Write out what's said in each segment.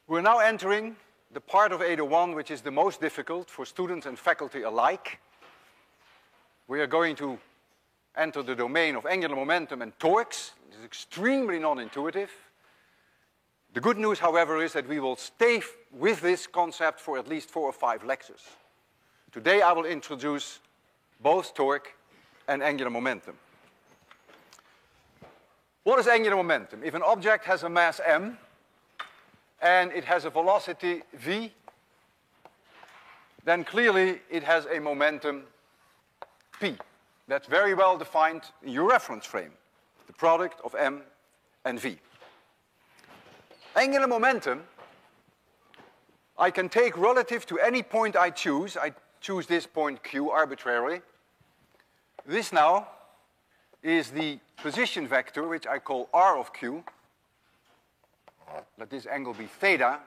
We're now entering the part of 801 which is the most difficult for students and faculty alike. We are going to enter the domain of angular momentum and torques. It is extremely non-intuitive. The good news, however, is that we will stay with this concept for at least 4 or 5 lectures. Today I will introduce both torque and angular momentum. What is angular momentum? If an object has a mass m and it has a velocity v, then clearly it has a momentum p. That's very well defined in your reference frame, the product of m and v. Angular momentum I can take relative to any point I choose. I choose this point q arbitrarily. This now is the position vector, which I call r of q. Let this angle be theta.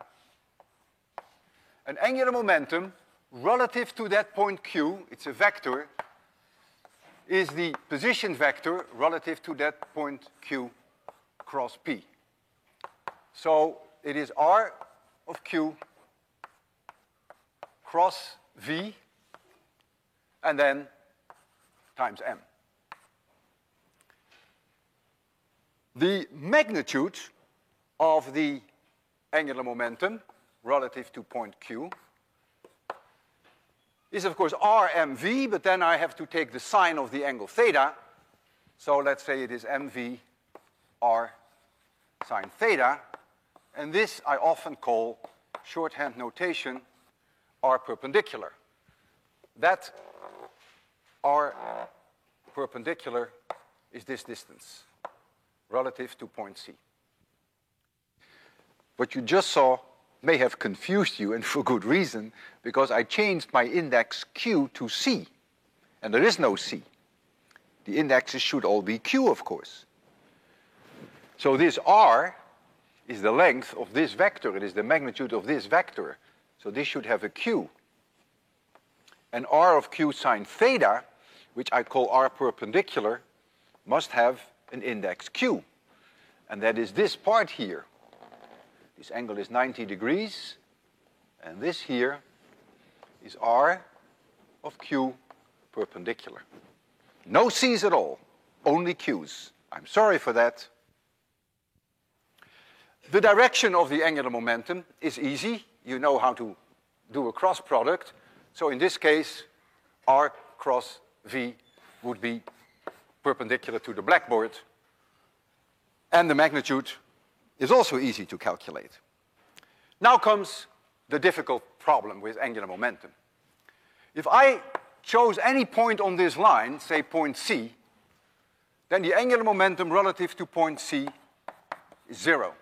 And angular momentum relative to that point q, it's a vector, is the position vector relative to that point q cross p. So it is r of q cross v and then times m. The magnitude of the angular momentum relative to point q is of course rmv, but then I have to take the sine of the angle theta. So let's say it is mv r sine theta. And this I often call, shorthand notation, r perpendicular. That r perpendicular is this distance relative to point C. What you just saw may have confused you, and for good reason, because I changed my index q to C, and there is no C. The indexes should all be q, of course. So this r is the length of this vector. It is the magnitude of this vector. So this should have a q. And r of q sine theta, which I call r perpendicular, must have an index q. And that is this part here. This angle is 90 degrees. And this here is r of q perpendicular. No c's at all, only q's. I'm sorry for that. The direction of the angular momentum is easy. You know how to do a cross product. So in this case, r cross v would be perpendicular to the blackboard. And the magnitude is also easy to calculate. Now comes the difficult problem with angular momentum. If I chose any point on this line, say point C, then the angular momentum relative to point C is 0.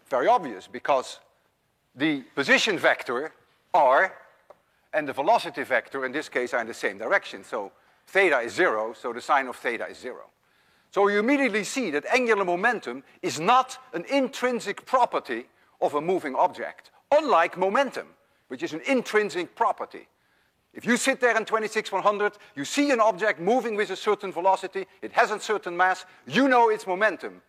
Very obvious, because the position vector, r, and the velocity vector, in this case, are in the same direction. So theta is 0, so the sine of theta is 0. So you immediately see that angular momentum is not an intrinsic property of a moving object, unlike momentum, which is an intrinsic property. If you sit there in 26-100, you see an object moving with a certain velocity, it has a certain mass, you know its momentum.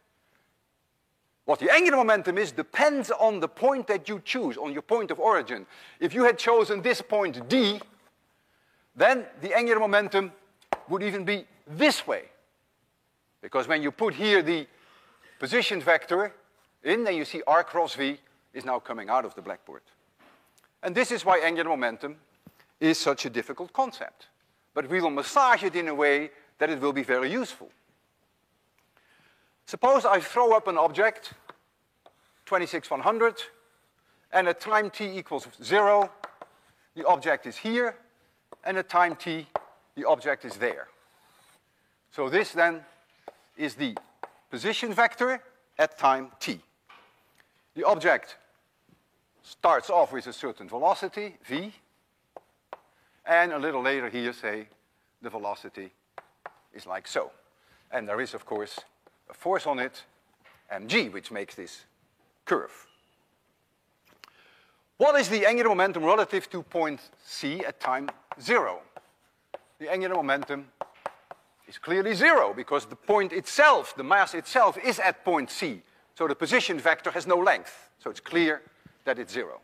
What the angular momentum is depends on the point that you choose, on your point of origin. If you had chosen this point D, then the angular momentum would even be this way. Because when you put here the position vector in, then you see r cross v is now coming out of the blackboard. And this is why angular momentum is such a difficult concept. But we will massage it in a way that it will be very useful. Suppose I throw up an object, 26-100, and at time t equals 0, the object is here, and at time t, the object is there. So this then is the position vector at time t. The object starts off with a certain velocity, v, and a little later here, say, the velocity is like so. And there is, of course, a force on it, mg, which makes this curve. What is the angular momentum relative to point C at time 0? The angular momentum is clearly 0, because the point itself, the mass itself, is at point C, So the position vector has no length. So it's clear that it's 0.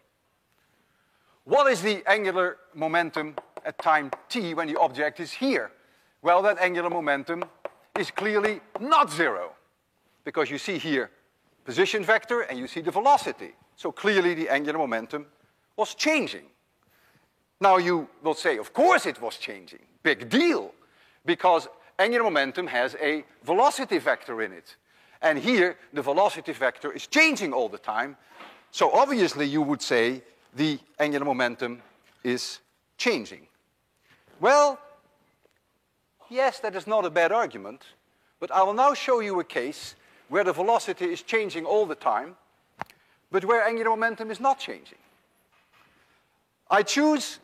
What is the angular momentum at time t when the object is here? Well, that angular momentum is clearly not 0, because you see here position vector and you see the velocity. So clearly the angular momentum was changing. Now you will say, of course it was changing. Big deal, because angular momentum has a velocity vector in it. And here the velocity vector is changing all the time. So obviously you would say the angular momentum is changing. Well, yes, that is not a bad argument, but I will now show you a case where the velocity is changing all the time, but where angular momentum is not changing. I choose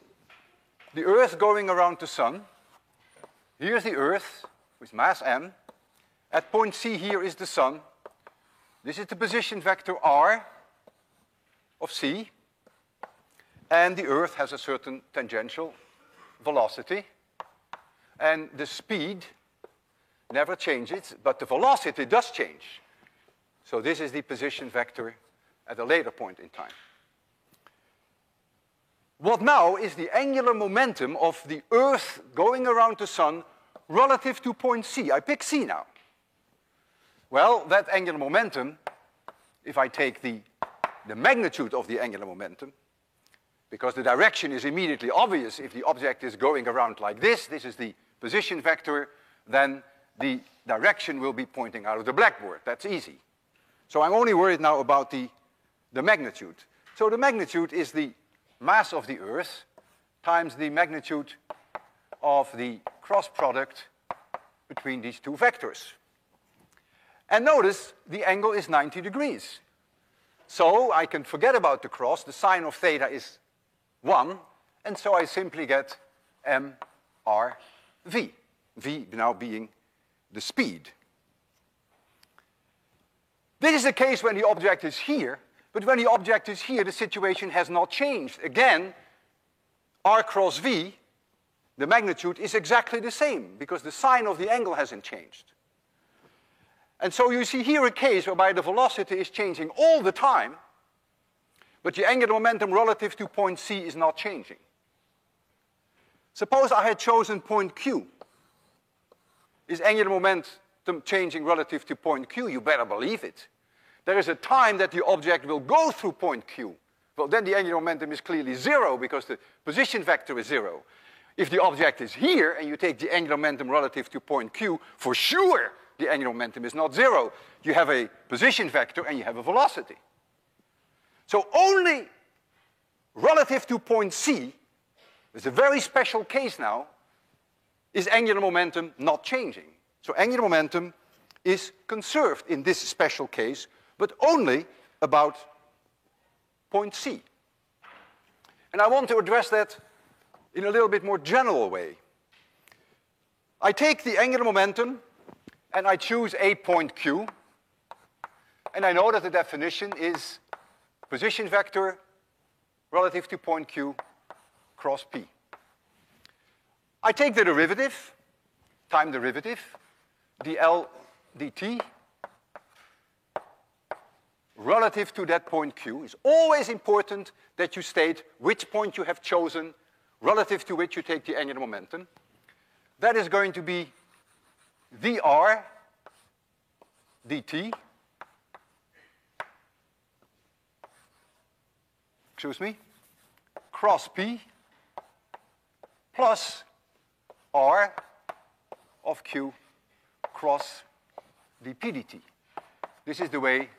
the Earth going around the Sun. Here's the Earth with mass m. At point C here is the Sun. This is the position vector r of C. And the Earth has a certain tangential velocity. And the speed never changes, but the velocity does change. So this is the position vector at a later point in time. What now is the angular momentum of the Earth going around the Sun relative to point C? I pick C now. Well, that angular momentum, if I take the magnitude of the angular momentum, because the direction is immediately obvious if the object is going around like this is the position vector, then the direction will be pointing out of the blackboard. That's easy. So I'm only worried now about the magnitude. So the magnitude is the mass of the Earth times the magnitude of the cross product between these two vectors. And notice the angle is 90 degrees. So I can forget about the cross. The sine of theta is 1, and so I simply get mrv, v now being the speed. This is the case when the object is here, but when the object is here, the situation has not changed. Again, r cross v, the magnitude is exactly the same, because the sine of the angle hasn't changed. And so you see here a case whereby the velocity is changing all the time, but the angular momentum relative to point C is not changing. Suppose I had chosen point Q. Is angular momentum changing relative to point Q? You better believe it. There is a time that the object will go through point Q. Well, then the angular momentum is clearly 0 because the position vector is 0. If the object is here and you take the angular momentum relative to point Q, for sure the angular momentum is not 0. You have a position vector and you have a velocity. So only relative to point C, it's a very special case now, is angular momentum not changing. So angular momentum is conserved in this special case, but only about point C. And I want to address that in a little bit more general way. I take the angular momentum and I choose a point Q, and I know that the definition is position vector relative to point Q cross P. I take the derivative, time derivative, dl dt, relative to that point Q. It's always important that you state which point you have chosen relative to which you take the angular momentum. That is going to be dr dt, excuse me, cross P plus r of Q cross dp dt. This is the way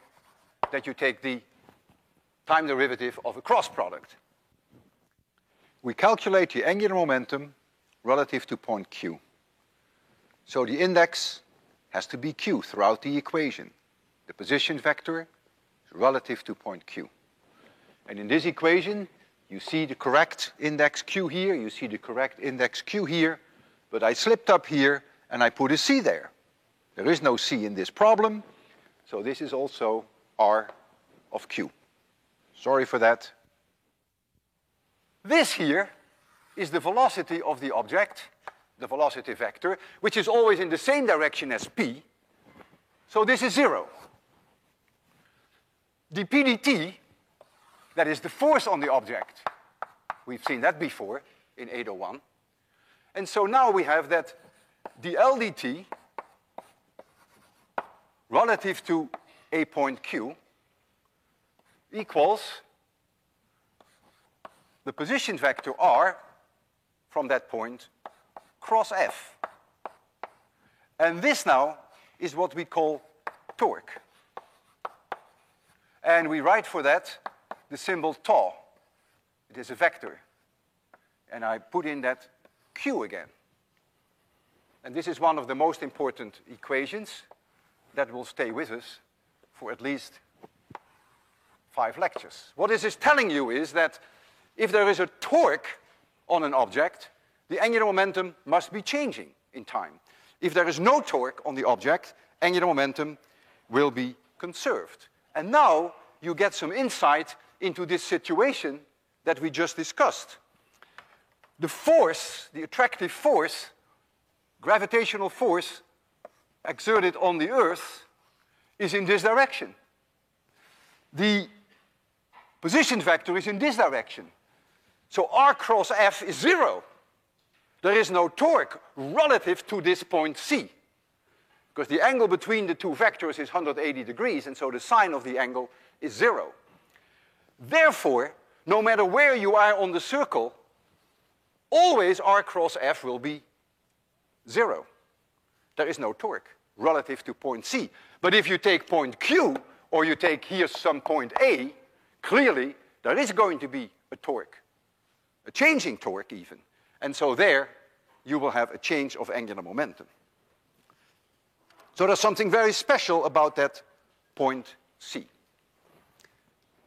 that you take the time derivative of a cross product. We calculate the angular momentum relative to point Q. So the index has to be Q throughout the equation. The position vector is relative to point Q. And in this equation, you see the correct index Q here, you see the correct index Q here, but I slipped up here and I put a C there. There is no C in this problem, so this is also R of Q. Sorry for that. This here is the velocity of the object, the velocity vector, which is always in the same direction as P. So this is 0. dp dt, that is the force on the object. We've seen that before in 801. And so now we have that dl dt relative to a point q equals the position vector r from that point cross f. And this now is what we call torque. And we write for that the symbol tau. It is a vector. And I put in that q again. And this is one of the most important equations that will stay with us for at least 5 lectures. What this is telling you is that if there is a torque on an object, the angular momentum must be changing in time. If there is no torque on the object, angular momentum will be conserved. And now you get some insight into this situation that we just discussed. The force, the attractive force, gravitational force exerted on the Earth is in this direction. The position vector is in this direction. So r cross f is 0. There is no torque relative to this point C, because the angle between the two vectors is 180 degrees, and so the sine of the angle is 0. Therefore, no matter where you are on the circle, always r cross f will be 0. There is no torque relative to point C. But if you take point Q, or you take here some point A, clearly there is going to be a torque, a changing torque even. And so there you will have a change of angular momentum. So there's something very special about that point C.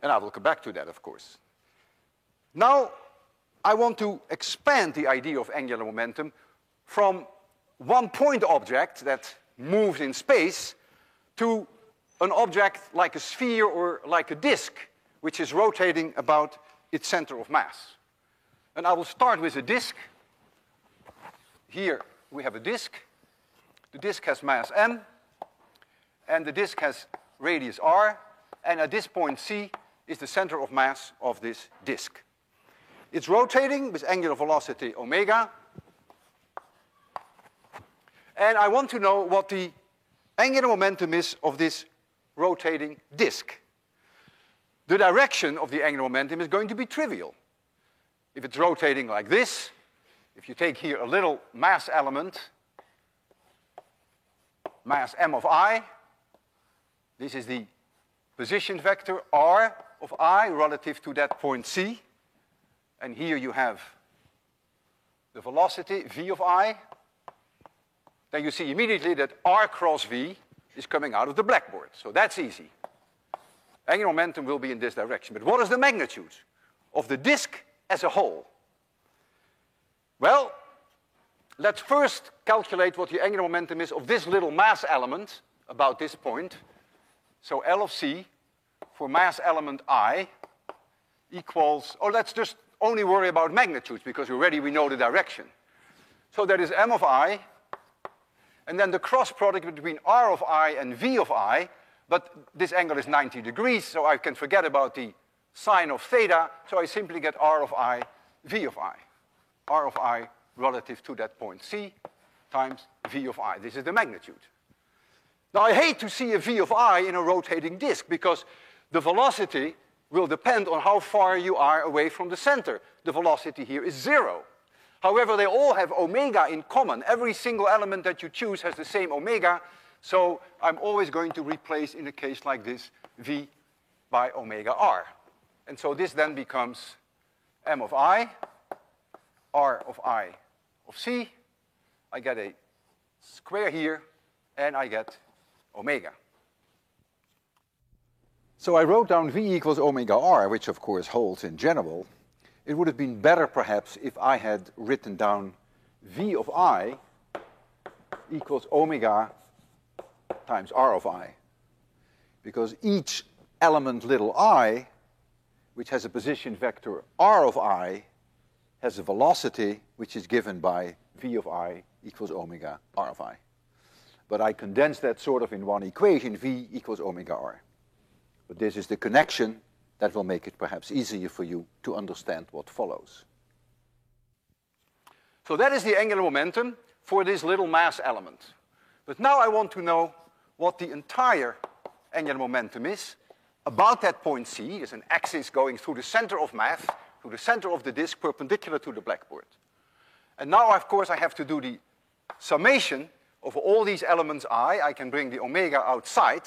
And I will come back to that, of course. Now, I want to expand the idea of angular momentum from one point object that moves in space to an object like a sphere or like a disk, which is rotating about its center of mass. And I will start with a disk. Here we have a disk. The disk has mass m, and the disk has radius r, and at this point C is the center of mass of this disk. It's rotating with angular velocity omega, and I want to know what the angular momentum is of this rotating disk. The direction of the angular momentum is going to be trivial. If it's rotating like this, if you take here a little mass element, mass m of I, this is the position vector r of I relative to that point C, and here you have the velocity v of I, then you see immediately that r cross v is coming out of the blackboard. So that's easy. Angular momentum will be in this direction. But what is the magnitude of the disk as a whole? Well, let's first calculate what the angular momentum is of this little mass element about this point. So L of C for mass element I equals, oh, let's just only worry about magnitudes because already we know the direction. So that is m of I, and then the cross product between r of I and v of I, but this angle is 90 degrees, so I can forget about the sine of theta, so I simply get r of I, v of I. R of I relative to that point C times v of I. This is the magnitude. Now I hate to see a v of I in a rotating disk because the velocity will depend on how far you are away from the center. The velocity here is 0. However, they all have omega in common. Every single element that you choose has the same omega, so I'm always going to replace, in a case like this, v by omega r. And so this then becomes m of I, r of I of C. I get a square here, and I get omega. So I wrote down v equals omega r, which of course holds in general. It would have been better perhaps if I had written down v of I equals omega times r of I. Because each element little I, which has a position vector r of I, has a velocity which is given by v of I equals omega r of I. But I condensed that sort of in one equation, v equals omega r. But this is the connection that will make it perhaps easier for you to understand what follows. So that is the angular momentum for this little mass element. But now I want to know what the entire angular momentum is about that point C. There's an axis going through the center of mass, through the center of the disk, perpendicular to the blackboard. And now, of course, I have to do the summation of all these elements I. I can bring the omega outside,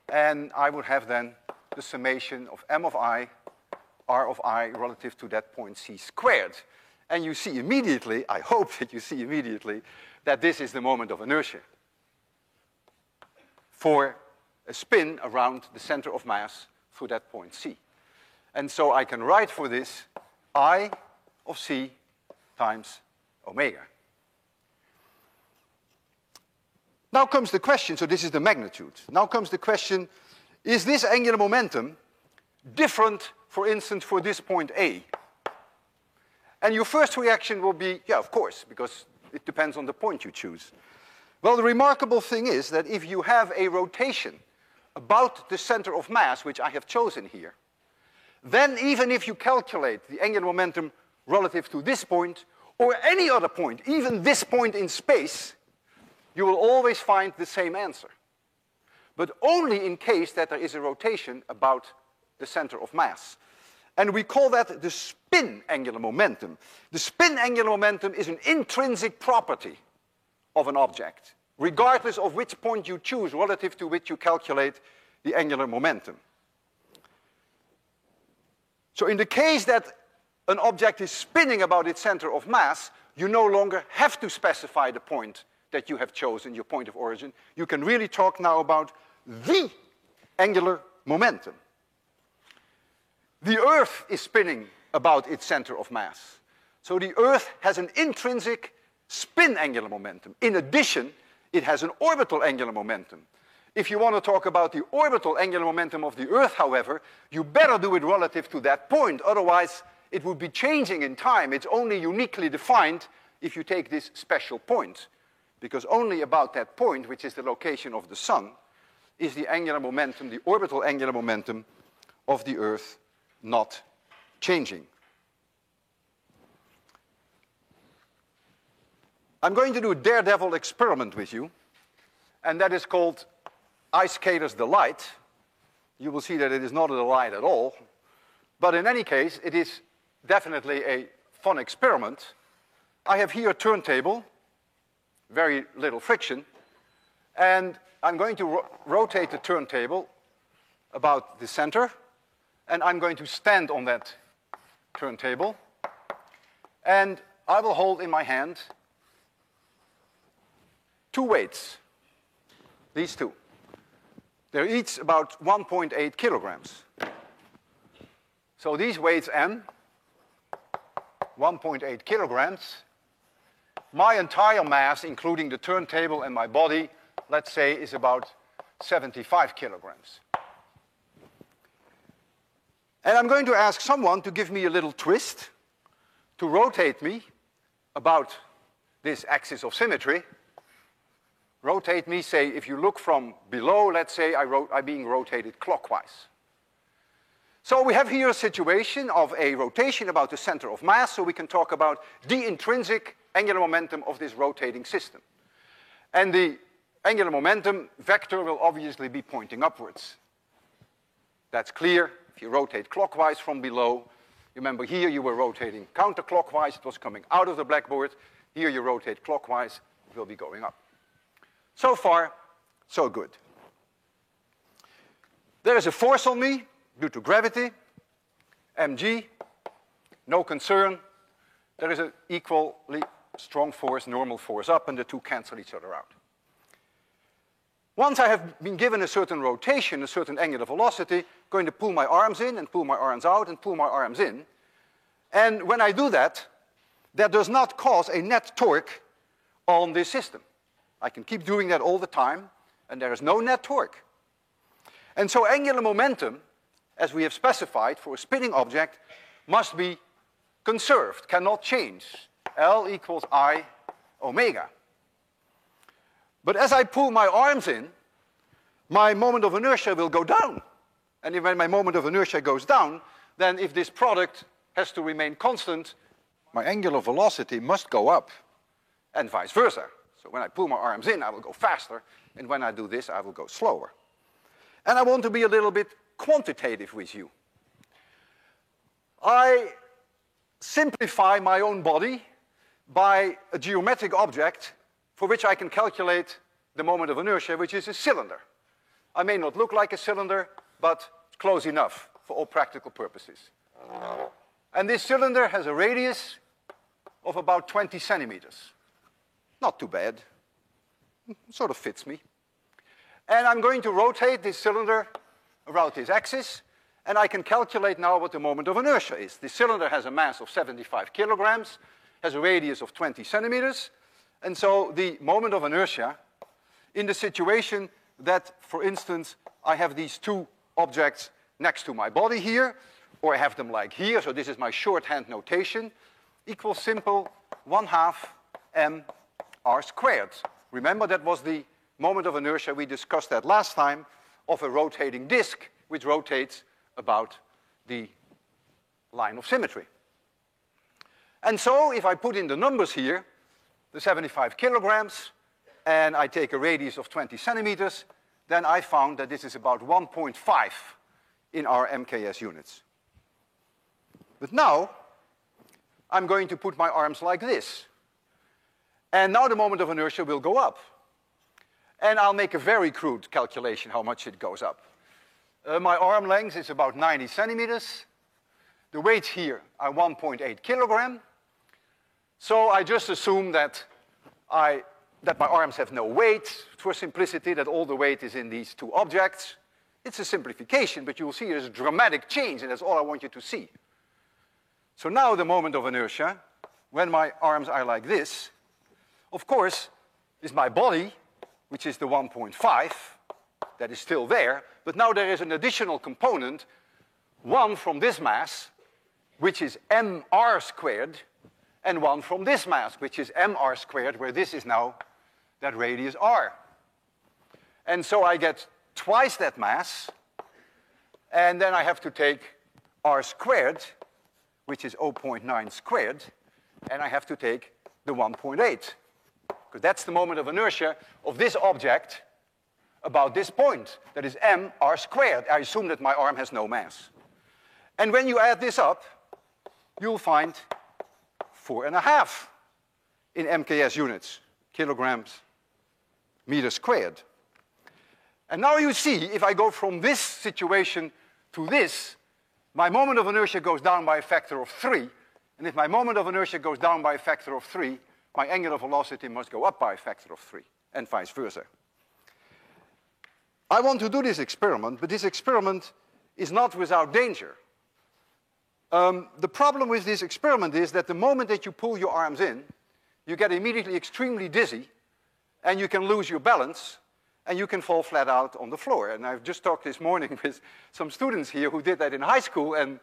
and I would have then the summation of m of I, r of I, relative to that point C squared. And you see immediately, I hope that you see immediately, that this is the moment of inertia for a spin around the center of mass through that point C. And so I can write for this I of C times omega. Now comes the question, so this is the magnitude. Now comes the question, is this angular momentum different, for instance, for this point A? And your first reaction will be, yeah, of course, because it depends on the point you choose. Well, the remarkable thing is that if you have a rotation about the center of mass, which I have chosen here, then even if you calculate the angular momentum relative to this point, or any other point, even this point in space, you will always find the same answer. But only in case that there is a rotation about the center of mass. And we call that the spin angular momentum. The spin angular momentum is an intrinsic property of an object, regardless of which point you choose relative to which you calculate the angular momentum. So in the case that an object is spinning about its center of mass, you no longer have to specify the point that you have chosen, your point of origin. You can really talk now about the angular momentum. The Earth is spinning about its center of mass. So the Earth has an intrinsic spin angular momentum. In addition, it has an orbital angular momentum. If you want to talk about the orbital angular momentum of the Earth, however, you better do it relative to that point. Otherwise, it would be changing in time. It's only uniquely defined if you take this special point. Because only about that point, which is the location of the Sun, is the angular momentum, the orbital angular momentum of the Earth not changing. I'm going to do a daredevil experiment with you, and that is called Ice Skater's Delight. You will see that it is not a delight at all, but in any case, it is definitely a fun experiment. I have here a turntable, very little friction, and I'm going to rotate the turntable about the center, and I'm going to stand on that turntable, and I will hold in my hand two weights, these two. They're each about 1.8 kilograms. So these weights M, 1.8 kilograms. My entire mass, including the turntable and my body, let's say, is about 75 kilograms. And I'm going to ask someone to give me a little twist to rotate me about this axis of symmetry. Rotate me, say, if you look from below, let's say I'm being rotated clockwise. So we have here a situation of a rotation about the center of mass, so we can talk about the intrinsic angular momentum of this rotating system. And the angular momentum vector will obviously be pointing upwards. That's clear. If you rotate clockwise from below, remember here you were rotating counterclockwise, it was coming out of the blackboard. Here you rotate clockwise, it will be going up. So far, so good. There is a force on me due to gravity, mg, no concern. There is an equally strong force, normal force up, and the two cancel each other out. Once I have been given a certain rotation, a certain angular velocity, I'm going to pull my arms in and pull my arms out and pull my arms in. And when I do that, that does not cause a net torque on this system. I can keep doing that all the time, and there is no net torque. And so angular momentum, as we have specified for a spinning object, must be conserved, cannot change. L equals I omega. But as I pull my arms in, my moment of inertia will go down. And when my moment of inertia goes down, then if this product has to remain constant, my angular velocity must go up, and vice versa. So when I pull my arms in, I will go faster, and when I do this, I will go slower. And I want to be a little bit quantitative with you. I simplify my own body by a geometric object for which I can calculate the moment of inertia, which is a cylinder. I may not look like a cylinder, but it's close enough for all practical purposes. And this cylinder has a radius of about 20 centimeters. Not too bad. Sort of fits me. And I'm going to rotate this cylinder around this axis, and I can calculate now what the moment of inertia is. This cylinder has a mass of 75 kilograms, has a radius of 20 centimeters, and so the moment of inertia in the situation that, for instance, I have these two objects next to my body here, or I have them like here, so this is my shorthand notation, equals simple 1/2 mr squared. Remember, that was the moment of inertia, we discussed that last time, of a rotating disk which rotates about the line of symmetry. And so if I put in the numbers here, the 75 kilograms, and I take a radius of 20 centimeters, then I found that this is about 1.5 in our MKS units. But now, I'm going to put my arms like this. And now the moment of inertia will go up. And I'll make a very crude calculation how much it goes up. My arm length is about 90 centimeters. The weights here are 1.8 kilogram. So I just assume that my arms have no weight, for simplicity, that all the weight is in these two objects. It's a simplification, but you will see there's a dramatic change, and that's all I want you to see. So now the moment of inertia, when my arms are like this, of course, is my body, which is the 1.5, that is still there, but now there is an additional component, one from this mass, which is mr squared, and one from this mass, which is mr squared, where this is now that radius r. And so I get twice that mass, and then I have to take r squared, which is 0.9 squared, and I have to take the 1.8, because that's the moment of inertia of this object about this point. That is mr squared. I assume that my arm has no mass. And when you add this up, you'll find 4.5 in MKS units, kilograms, meters squared. And now you see, if I go from this situation to this, my moment of inertia goes down by a factor of 3. And if my moment of inertia goes down by a factor of 3, my angular velocity must go up by a factor of 3, and vice versa. I want to do this experiment, but this experiment is not without danger. The problem with this experiment is that the moment that you pull your arms in, you get immediately extremely dizzy, and you can lose your balance, and you can fall flat out on the floor. And I've just talked this morning with some students here who did that in high school, and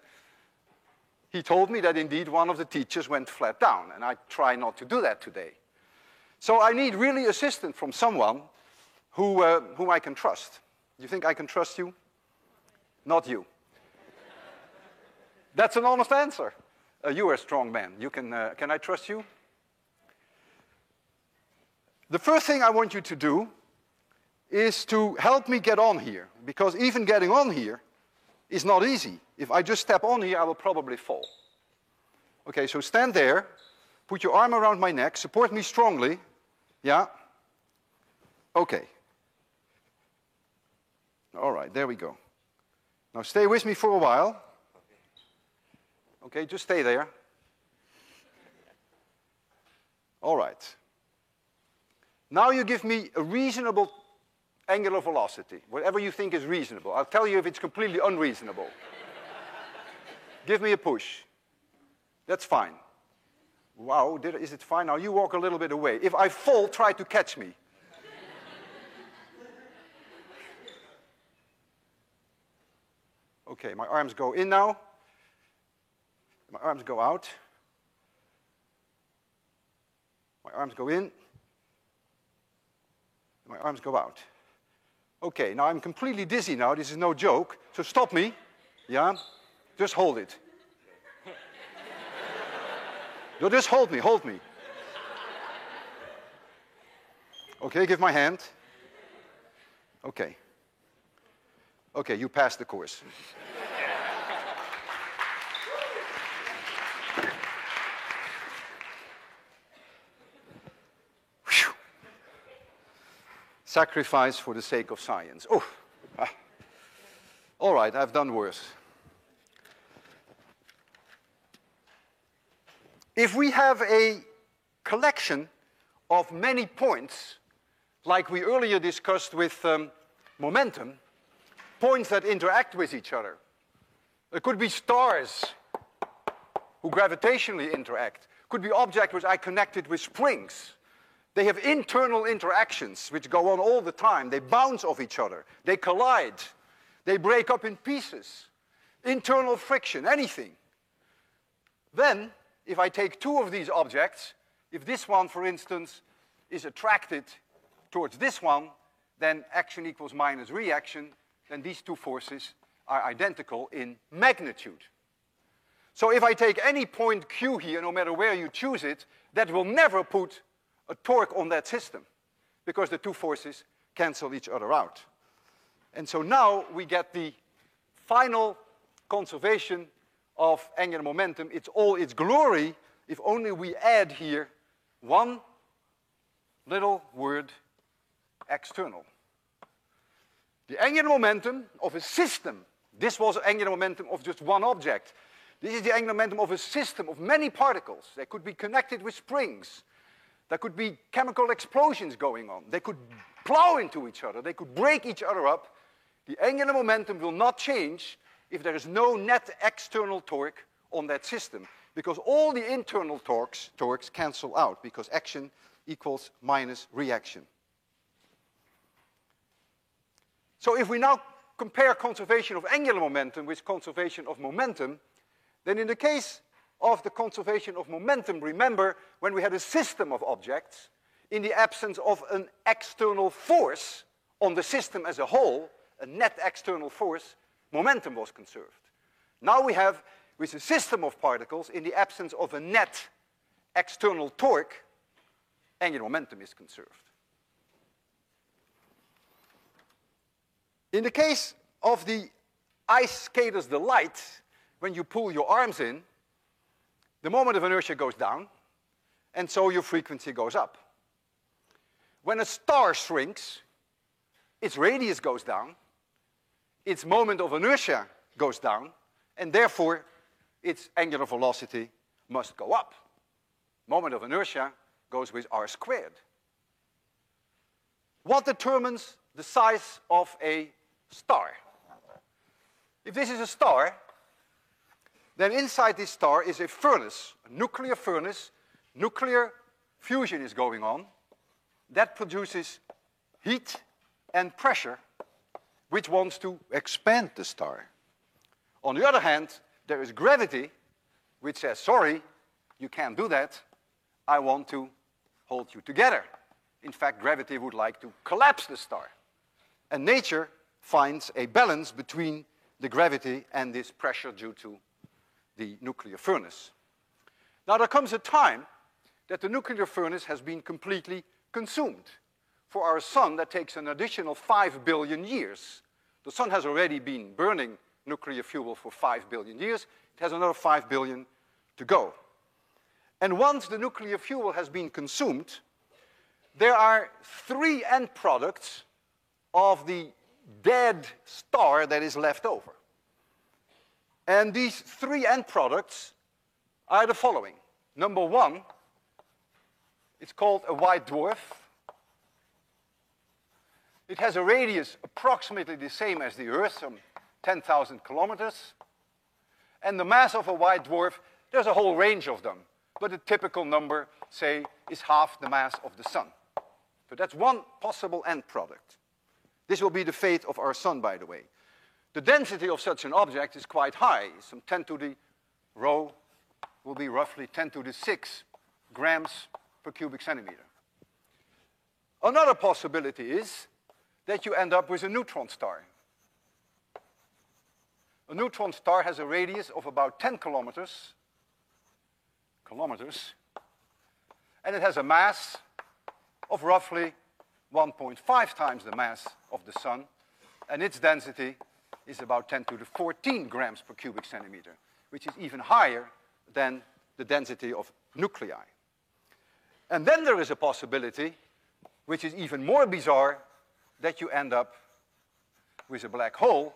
he told me that indeed one of the teachers went flat down, and I try not to do that today. So I need really assistance from someone whom I can trust. You think I can trust you? Not you. That's an honest answer. You are a strong man. You can I trust you? The first thing I want you to do is to help me get on here, because even getting on here is not easy. If I just step on here, I will probably fall. Okay, so stand there, put your arm around my neck, support me strongly. Yeah? Okay. All right, there we go. Now stay with me for a while. Okay, just stay there. All right. Now you give me a reasonable angular velocity, whatever you think is reasonable. I'll tell you if it's completely unreasonable. Give me a push. That's fine. Wow, is it fine? Now you walk a little bit away. If I fall, try to catch me. Okay, my arms go in now. My arms go out. My arms go in. My arms go out. Okay, now I'm completely dizzy now. This is no joke. So stop me. Yeah? Just hold it. No, just hold me, hold me. Okay, give my hand. Okay. Okay, you passed the course. Whew. Sacrifice for the sake of science. Oh, all right, I've done worse. If we have a collection of many points, like we earlier discussed with momentum, points that interact with each other. It could be stars who gravitationally interact. Could be objects which I connected with springs. They have internal interactions which go on all the time. They bounce off each other. They collide. They break up in pieces. Internal friction, anything. Then, if I take two of these objects, if this one, for instance, is attracted towards this one, then action equals minus reaction, then these two forces are identical in magnitude. So if I take any point Q here, no matter where you choose it, that will never put a torque on that system, because the two forces cancel each other out. And so now we get the final conservation of angular momentum. It's all its glory if only we add here one little word, external. The angular momentum of a system, this was angular momentum of just one object. This is the angular momentum of a system of many particles. They could be connected with springs. There could be chemical explosions going on. They could plow into each other. They could break each other up. The angular momentum will not change if there is no net external torque on that system, because all the internal torques cancel out, because action equals minus reaction. So if we now compare conservation of angular momentum with conservation of momentum, then in the case of the conservation of momentum, remember when we had a system of objects, in the absence of an external force on the system as a whole, a net external force, momentum was conserved. Now we have, with a system of particles, in the absence of a net external torque, angular momentum is conserved. In the case of the ice skater's delight, when you pull your arms in, the moment of inertia goes down, and so your frequency goes up. When a star shrinks, its radius goes down, its moment of inertia goes down, and therefore its angular velocity must go up. Moment of inertia goes with r squared. What determines the size of a star? If this is a star, then inside this star is a furnace, a nuclear furnace. Nuclear fusion is going on. That produces heat and pressure, which wants to expand the star. On the other hand, there is gravity, which says, sorry, you can't do that. I want to hold you together. In fact, gravity would like to collapse the star. And nature finds a balance between the gravity and this pressure due to the nuclear furnace. Now there comes a time that the nuclear furnace has been completely consumed. For our sun, that takes an additional 5 billion years. The sun has already been burning nuclear fuel for 5 billion years. It has another 5 billion to go. And once the nuclear fuel has been consumed, there are 3 end products of the dead star that is left over. And these 3 end products are the following. Number 1, it's called a white dwarf. It has a radius approximately the same as the Earth, some 10,000 kilometers. And the mass of a white dwarf, there's a whole range of them. But a typical number, say, is half the mass of the sun. So that's one possible end product. This will be the fate of our sun, by the way. The density of such an object is quite high. Some 10 to the rho will be roughly 10 to the 6 grams per cubic centimeter. Another possibility is that you end up with a neutron star. A neutron star has a radius of about 10 kilometers, and it has a mass of roughly 1.5 times the mass of the Sun, and its density is about 10 to the 14 grams per cubic centimeter, which is even higher than the density of nuclei. And then there is a possibility, which is even more bizarre, that you end up with a black hole.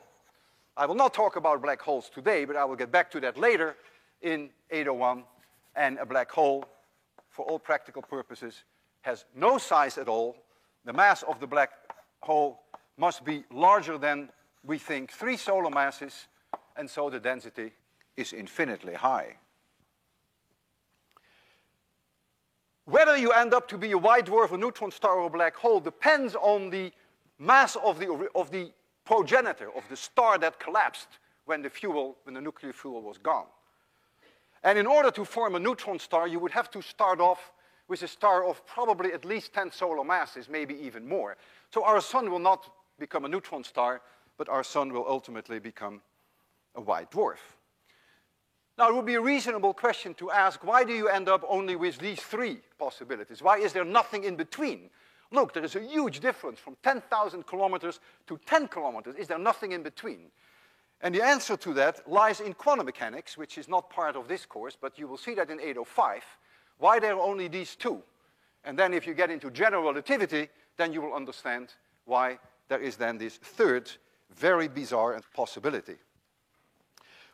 I will not talk about black holes today, but I will get back to that later in 801. And a black hole, for all practical purposes, has no size at all. The mass of the black hole must be larger than, we think, 3 solar masses, and so the density is infinitely high. Whether you end up to be a white dwarf, a neutron star, or a black hole depends on the mass of the progenitor, of the star that collapsed when the nuclear fuel was gone. And in order to form a neutron star, you would have to start off with a star of probably at least 10 solar masses, maybe even more. So our Sun will not become a neutron star, but our Sun will ultimately become a white dwarf. Now, it would be a reasonable question to ask, why do you end up only with these 3 possibilities? Why is there nothing in between? Look, there is a huge difference from 10,000 kilometers to 10 kilometers. Is there nothing in between? And the answer to that lies in quantum mechanics, which is not part of this course, but you will see that in 805, why there are only these 2. And then if you get into general relativity, then you will understand why there is then this 3rd, very bizarre possibility.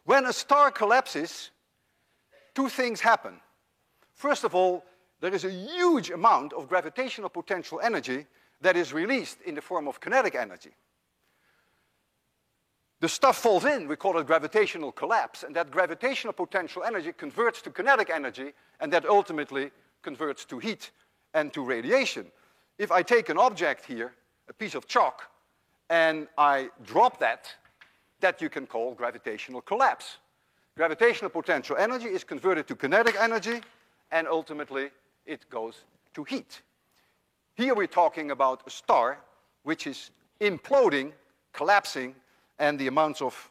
When a star collapses, 2 things happen. First of all, there is a huge amount of gravitational potential energy that is released in the form of kinetic energy. The stuff falls in, we call it gravitational collapse, and that gravitational potential energy converts to kinetic energy, and that ultimately converts to heat and to radiation. If I take an object here, a piece of chalk, and I drop that you can call gravitational collapse. Gravitational potential energy is converted to kinetic energy, and ultimately it goes to heat. Here we're talking about a star which is imploding, collapsing, and the amounts of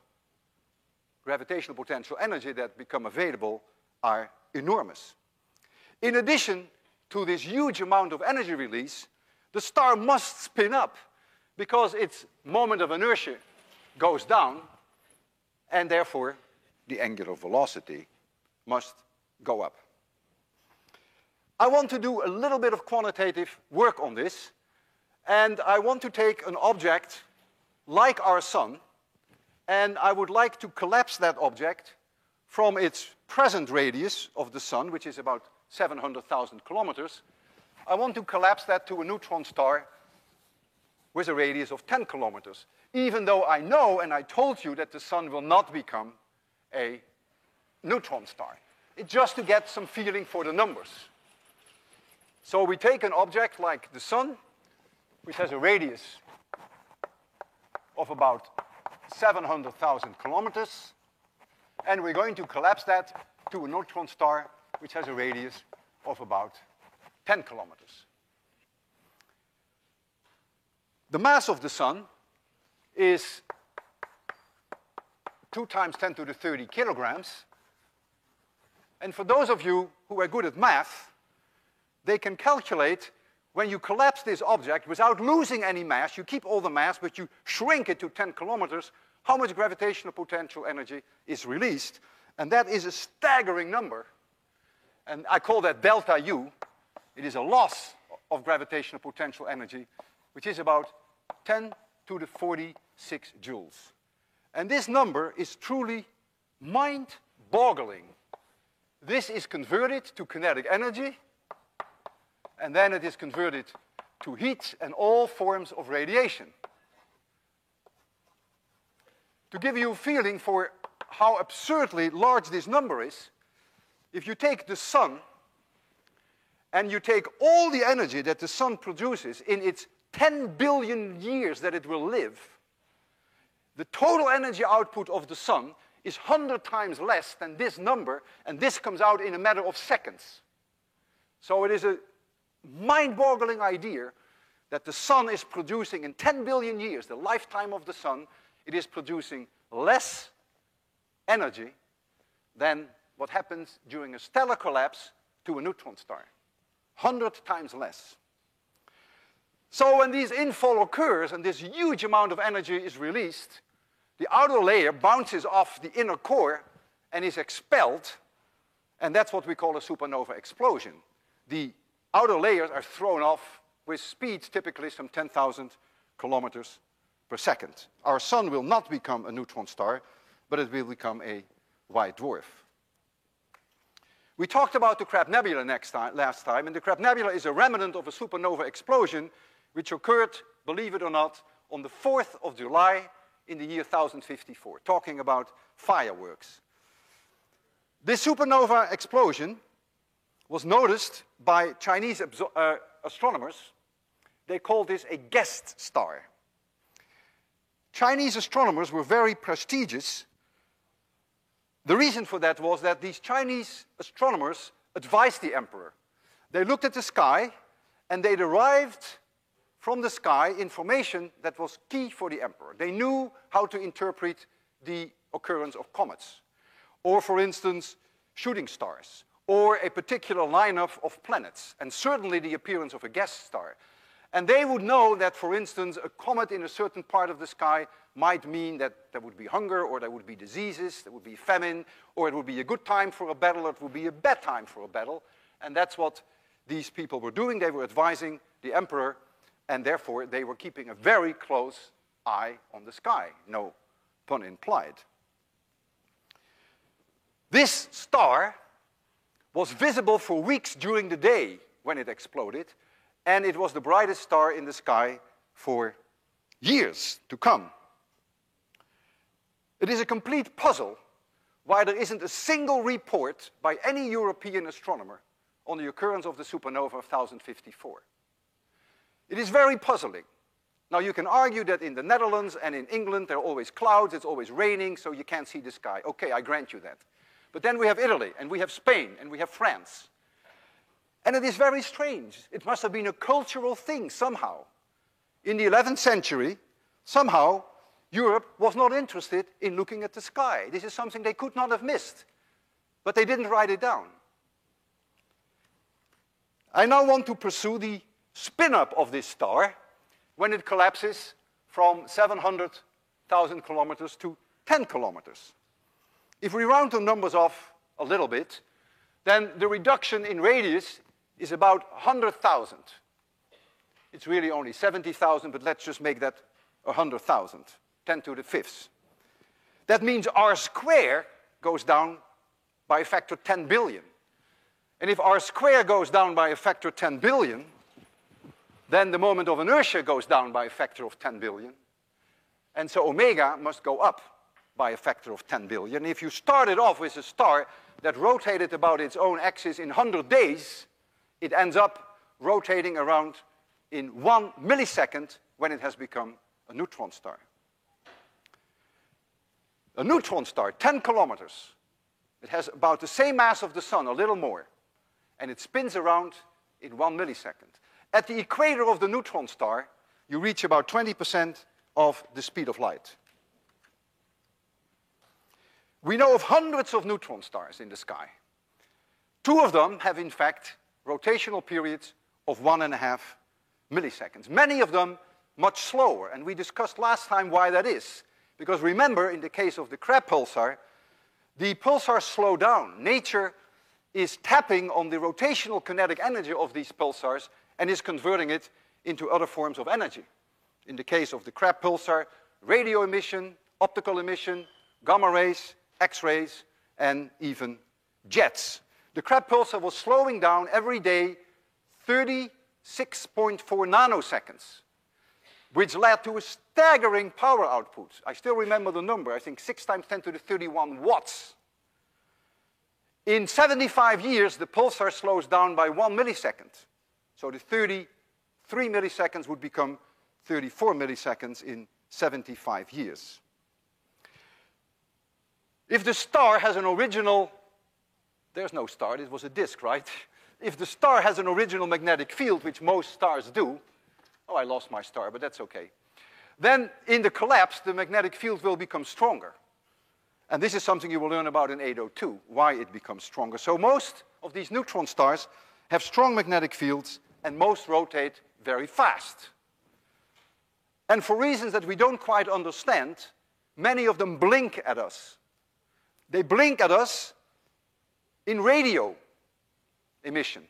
gravitational potential energy that become available are enormous. In addition to this huge amount of energy release, the star must spin up because its moment of inertia goes down, and therefore the angular velocity must go up. I want to do a little bit of quantitative work on this, and I want to take an object like our Sun, and I would like to collapse that object from its present radius of the Sun, which is about 700,000 kilometers. I want to collapse that to a neutron star with a radius of 10 kilometers, even though I know, and I told you, that the Sun will not become a neutron star. It's just to get some feeling for the numbers. So we take an object like the Sun, which has a radius of about 700,000 kilometers, and we're going to collapse that to a neutron star which has a radius of about 10 kilometers. The mass of the Sun is 2 times 10 to the 30 kilograms. And for those of you who are good at math, they can calculate when you collapse this object without losing any mass, you keep all the mass, but you shrink it to 10 kilometers, how much gravitational potential energy is released. And that is a staggering number. And I call that delta U. It is a loss of gravitational potential energy, which is about 10 to the 46 joules. And this number is truly mind-boggling. This is converted to kinetic energy, and then it is converted to heat and all forms of radiation. To give you a feeling for how absurdly large this number is, if you take the Sun and you take all the energy that the Sun produces in its 10 billion years that it will live, the total energy output of the Sun is 100 times less than this number, and this comes out in a matter of seconds. So it is a mind-boggling idea that the sun is producing in 10 billion years, the lifetime of the sun, it is producing less energy than what happens during a stellar collapse to a neutron star. 100 times less. So when this infall occurs and this huge amount of energy is released, the outer layer bounces off the inner core and is expelled, and that's what we call a supernova explosion. The outer layers are thrown off with speeds typically some 10,000 kilometers per second. Our sun will not become a neutron star, but it will become a white dwarf. We talked about the Crab Nebula last time, and the Crab Nebula is a remnant of a supernova explosion which occurred, believe it or not, on the 4th of July in the year 1054, talking about fireworks. This supernova explosion was noticed by Chinese astronomers. They called this a guest star. Chinese astronomers were very prestigious. The reason for that was that these Chinese astronomers advised the emperor. They looked at the sky and they derived from the sky information that was key for the emperor. They knew how to interpret the occurrence of comets, or for instance, shooting stars, or a particular lineup of planets, and certainly the appearance of a guest star. And they would know that, for instance, a comet in a certain part of the sky might mean that there would be hunger, or there would be diseases, there would be famine, or it would be a good time for a battle, or it would be a bad time for a battle. And that's what these people were doing. They were advising the emperor, and therefore they were keeping a very close eye on the sky, no pun implied. This star was visible for weeks during the day when it exploded, and it was the brightest star in the sky for years to come. It is a complete puzzle why there isn't a single report by any European astronomer on the occurrence of the supernova of 1054. It is very puzzling. Now you can argue that in the Netherlands and in England there are always clouds, it's always raining, so you can't see the sky. Okay, I grant you that. But then we have Italy, and we have Spain, and we have France. And it is very strange. It must have been a cultural thing somehow. In the 11th century, somehow, Europe was not interested in looking at the sky. This is something they could not have missed. But they didn't write it down. I now want to pursue the spin-up of this star when it collapses from 700,000 kilometers to 10 kilometers. If we round the numbers off a little bit, then the reduction in radius is about 100,000. It's really only 70,000, but let's just make that 100,000, 10 to the fifth. That means r squared goes down by a factor 10 billion. And if r squared goes down by a factor 10 billion, then the moment of inertia goes down by a factor of 10 billion. And so omega must go up by a factor of 10 billion. If you started off with a star that rotated about its own axis in 100 days, it ends up rotating around in 1 millisecond when it has become a neutron star. A neutron star, 10 kilometers. It has about the same mass of the sun, a little more. And it spins around in 1 millisecond. At the equator of the neutron star, you reach about 20% of the speed of light. We know of hundreds of neutron stars in the sky. 2 of them have, in fact, rotational periods of 1.5 milliseconds. Many of them much slower, and we discussed last time why that is. Because remember, in the case of the Crab pulsar, the pulsars slow down. Nature is tapping on the rotational kinetic energy of these pulsars and is converting it into other forms of energy. In the case of the Crab pulsar, radio emission, optical emission, gamma rays, X-rays, and even jets. The Crab pulsar was slowing down every day 36.4 nanoseconds, which led to a staggering power output. I still remember the number, I think 6 times 10 to the 31 watts. In 75 years, the pulsar slows down by 1 millisecond. So the 33 milliseconds would become 34 milliseconds in 75 years. If the star has an original, there's no star, it was a disk, right? If the star has an original magnetic field, which most stars do, Oh, I lost my star, but that's okay. Then in the collapse, the magnetic field will become stronger. And this is something you will learn about in 802, why it becomes stronger. So most of these neutron stars have strong magnetic fields, and most rotate very fast. And for reasons that we don't quite understand, many of them blink at us. They blink at us in radio emission.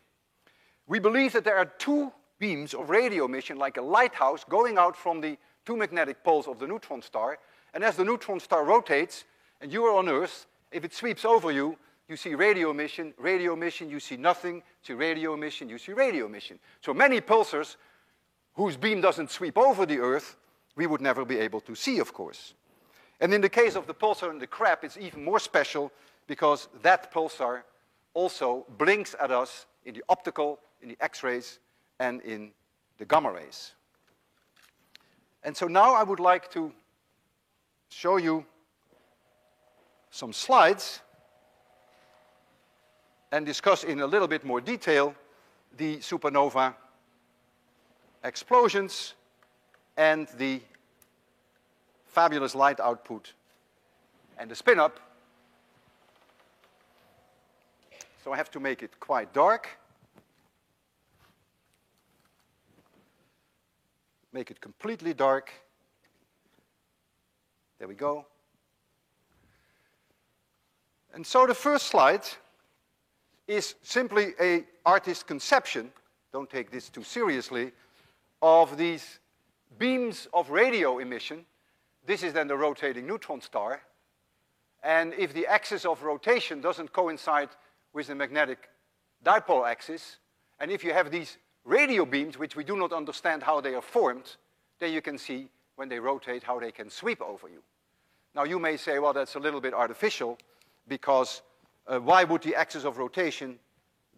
We believe that there are two beams of radio emission, like a lighthouse, going out from the two magnetic poles of the neutron star. And as the neutron star rotates, and you are on Earth, if it sweeps over you, you see radio emission, you see nothing, you see radio emission, you see radio emission. So many pulsars whose beam doesn't sweep over the Earth, we would never be able to see, of course. And in the case of the pulsar and the Crab, it's even more special because that pulsar also blinks at us in the optical, in the X-rays, and in the gamma rays. And so now I would like to show you some slides and discuss in a little bit more detail the supernova explosions and the fabulous light output and the spin-up. So I have to make it quite dark. Make it completely dark. There we go. And so the first slide is simply an artist's conception, don't take this too seriously, of these beams of radio emission. This is then the rotating neutron star. And if the axis of rotation doesn't coincide with the magnetic dipole axis, and if you have these radio beams, which we do not understand how they are formed, then you can see when they rotate how they can sweep over you. Now you may say, well, that's a little bit artificial, because why would the axis of rotation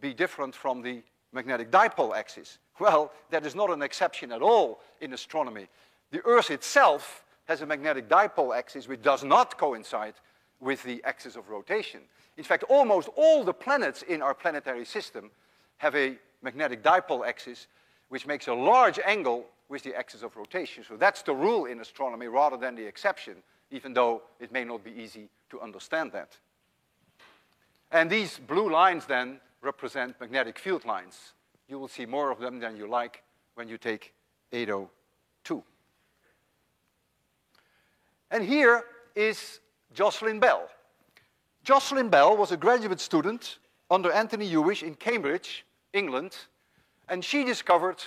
be different from the magnetic dipole axis? Well, that is not an exception at all in astronomy. The Earth itself has a magnetic dipole axis which does not coincide with the axis of rotation. In fact, almost all the planets in our planetary system have a magnetic dipole axis which makes a large angle with the axis of rotation. So that's the rule in astronomy rather than the exception, even though it may not be easy to understand that. And these blue lines then represent magnetic field lines. You will see more of them than you like when you take 802. And here is Jocelyn Bell. Jocelyn Bell was a graduate student under Anthony Hewish in Cambridge, England, and she discovered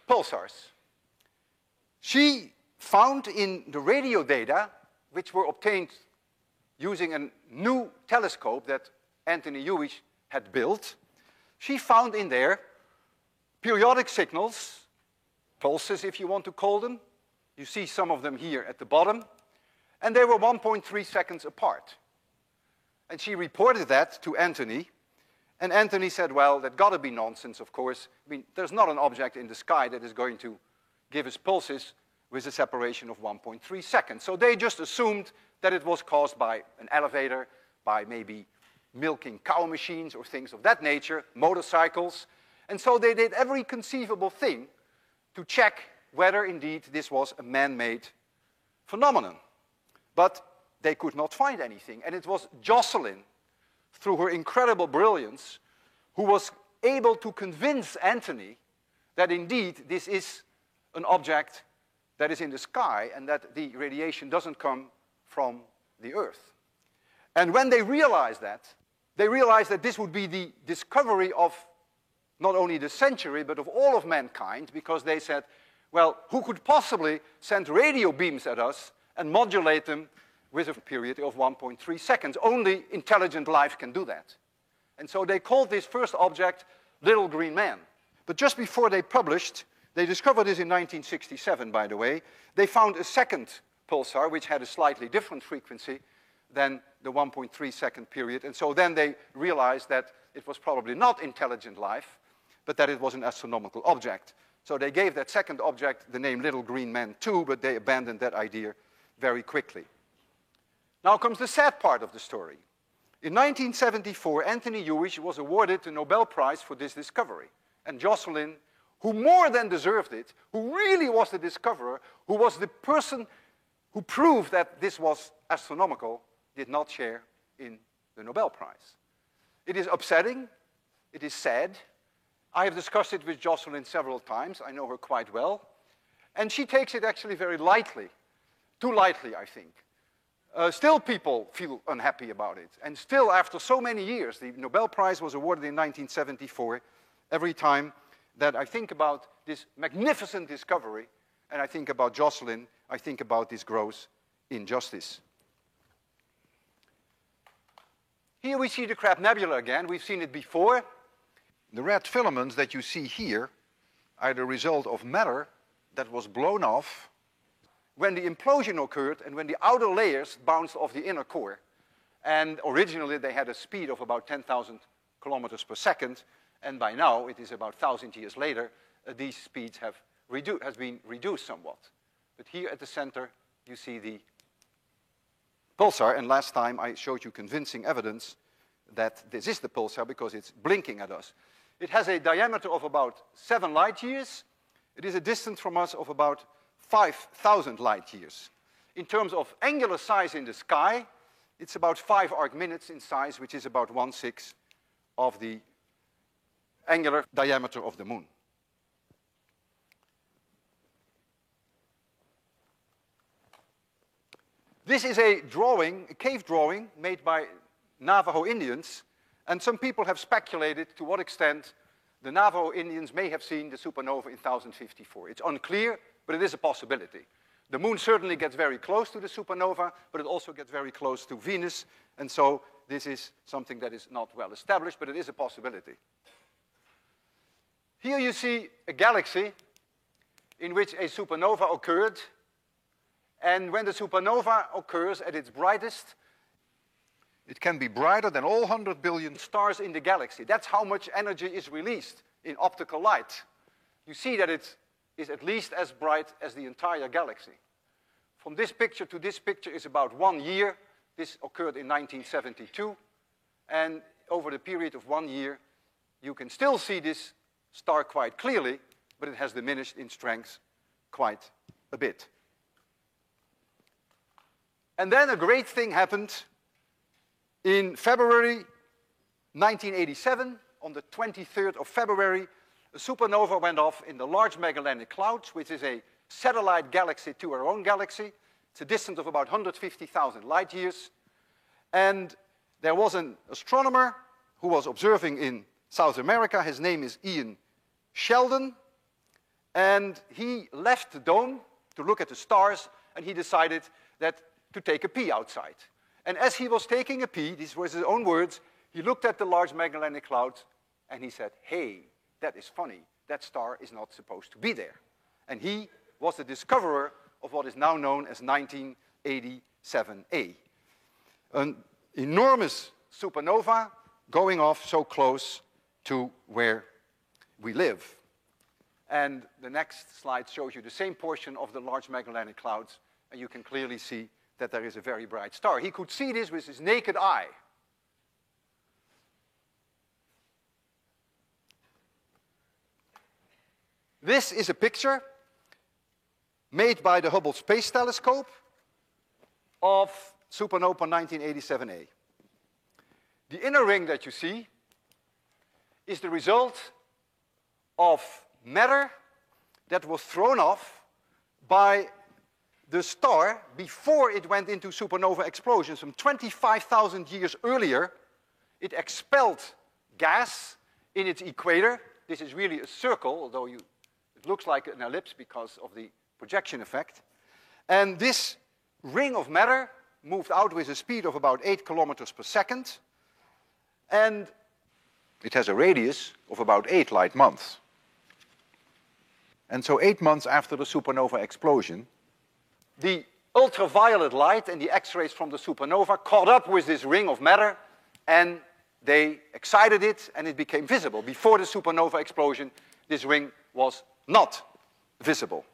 pulsars. She found in the radio data, which were obtained using a new telescope that Anthony Hewish had built, she found in there periodic signals, pulses if you want to call them. You see some of them here at the bottom, and they were 1.3 seconds apart. And she reported that to Anthony, and Anthony said, well, that got to be nonsense, of course. I mean, there's not an object in the sky that is going to give us pulses with a separation of 1.3 seconds. So they just assumed that it was caused by an elevator, by maybe milking cow machines or things of that nature, motorcycles. And so they did every conceivable thing to check whether indeed this was a man-made phenomenon. But they could not find anything. And it was Jocelyn, through her incredible brilliance, who was able to convince Anthony that indeed this is an object that is in the sky and that the radiation doesn't come from the Earth. And when they realized that this would be the discovery of not only the century, but of all of mankind, because they said, well, who could possibly send radio beams at us and modulate them with a period of 1.3 seconds? Only intelligent life can do that. And so they called this first object Little Green Man. But just before they published, they discovered this in 1967, by the way, they found a second pulsar which had a slightly different frequency than the 1.3 second period. And so then they realized that it was probably not intelligent life, but that it was an astronomical object. So they gave that second object the name Little Green Man 2, but they abandoned that idea very quickly. Now comes the sad part of the story. In 1974, Anthony Hewish was awarded the Nobel Prize for this discovery. And Jocelyn, who more than deserved it, who really was the discoverer, who was the person who proved that this was astronomical, did not share in the Nobel Prize. It is upsetting, it is sad. I have discussed it with Jocelyn several times. I know her quite well. And she takes it actually very lightly. Too lightly, I think. Still people feel unhappy about it. And still, after so many years, the Nobel Prize was awarded in 1974. Every time that I think about this magnificent discovery, and I think about Jocelyn, I think about this gross injustice. Here we see the Crab Nebula again. We've seen it before. The red filaments that you see here are the result of matter that was blown off when the implosion occurred and when the outer layers bounced off the inner core. And originally they had a speed of about 10,000 kilometers per second, and by now, it is about 1,000 years later, these speeds have been reduced somewhat. But here at the center, you see the pulsar, and last time I showed you convincing evidence that this is the pulsar because it's blinking at us. It has a diameter of about 7 light years. It is a distance from us of about 5,000 light years. In terms of angular size in the sky, it's about 5 arc-minutes in size, which is about 1/6 of the angular diameter of the moon. This is a drawing, a cave drawing, made by Navajo Indians, and some people have speculated to what extent the Navajo Indians may have seen the supernova in 1054. It's unclear, but it is a possibility. The moon certainly gets very close to the supernova, but it also gets very close to Venus, and so this is something that is not well established, but it is a possibility. Here you see a galaxy in which a supernova occurred, and when the supernova occurs at its brightest, it can be brighter than all 100 billion stars in the galaxy. That's how much energy is released in optical light. You see that it is at least as bright as the entire galaxy. From this picture to this picture is about 1 year. This occurred in 1972. And over the period of 1 year, you can still see this star quite clearly, but it has diminished in strength quite a bit. And then a great thing happened in February 1987. On the 23rd of February, a supernova went off in the Large Magellanic Clouds, which is a satellite galaxy to our own galaxy. It's a distance of about 150,000 light years. And there was an astronomer who was observing in South America. His name is Ian Sheldon. And he left the dome to look at the stars, and he decided to take a pee outside. And as he was taking a pee, these were his own words, he looked at the Large Magellanic Clouds, and he said, "Hey, that is funny. That star is not supposed to be there." And he was the discoverer of what is now known as 1987A. An enormous supernova going off so close to where we live. And the next slide shows you the same portion of the Large Magellanic Clouds, and you can clearly see that there is a very bright star. He could see this with his naked eye. This is a picture made by the Hubble Space Telescope of supernova 1987A. The inner ring that you see is the result of matter that was thrown off by the star before it went into supernova explosion. Some 25,000 years earlier, it expelled gas in its equator. This is really a circle, although it looks like an ellipse because of the projection effect. And this ring of matter moved out with a speed of about 8 kilometers per second. And it has a radius of about 8 light months. And so 8 months after the supernova explosion, the ultraviolet light and the X-rays from the supernova caught up with this ring of matter, and they excited it, and it became visible. Before the supernova explosion, this ring was not visible.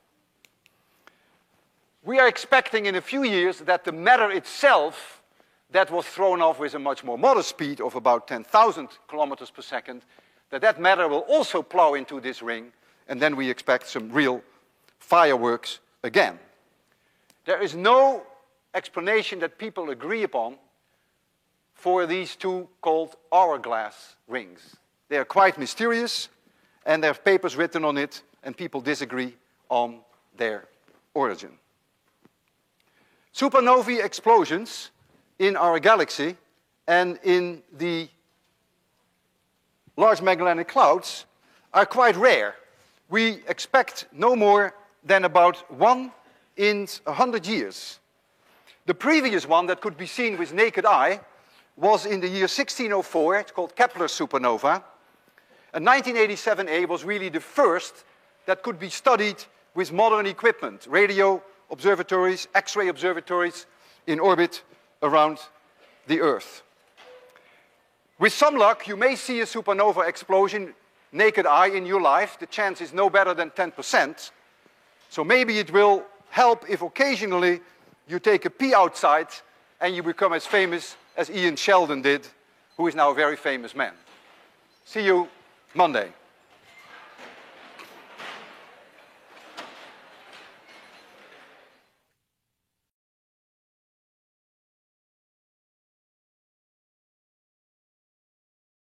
We are expecting in a few years that the matter itself that was thrown off with a much more modest speed of about 10,000 kilometers per second, that matter will also plow into this ring, and then we expect some real fireworks again. There is no explanation that people agree upon for these two called hourglass rings. They are quite mysterious, and there are papers written on it, and people disagree on their origin. Supernovae explosions in our galaxy and in the Large Magellanic Clouds are quite rare. We expect no more than about 1 in 100 years. The previous one that could be seen with naked eye was in the year 1604. It's called Kepler's supernova. And 1987A was really the first that could be studied with modern equipment, radio observatories, X-ray observatories in orbit around the Earth. With some luck, you may see a supernova explosion naked eye in your life. The chance is no better than 10%. So maybe it will help if occasionally you take a pee outside and you become as famous as Ian Sheldon did, who is now a very famous man. See you Monday.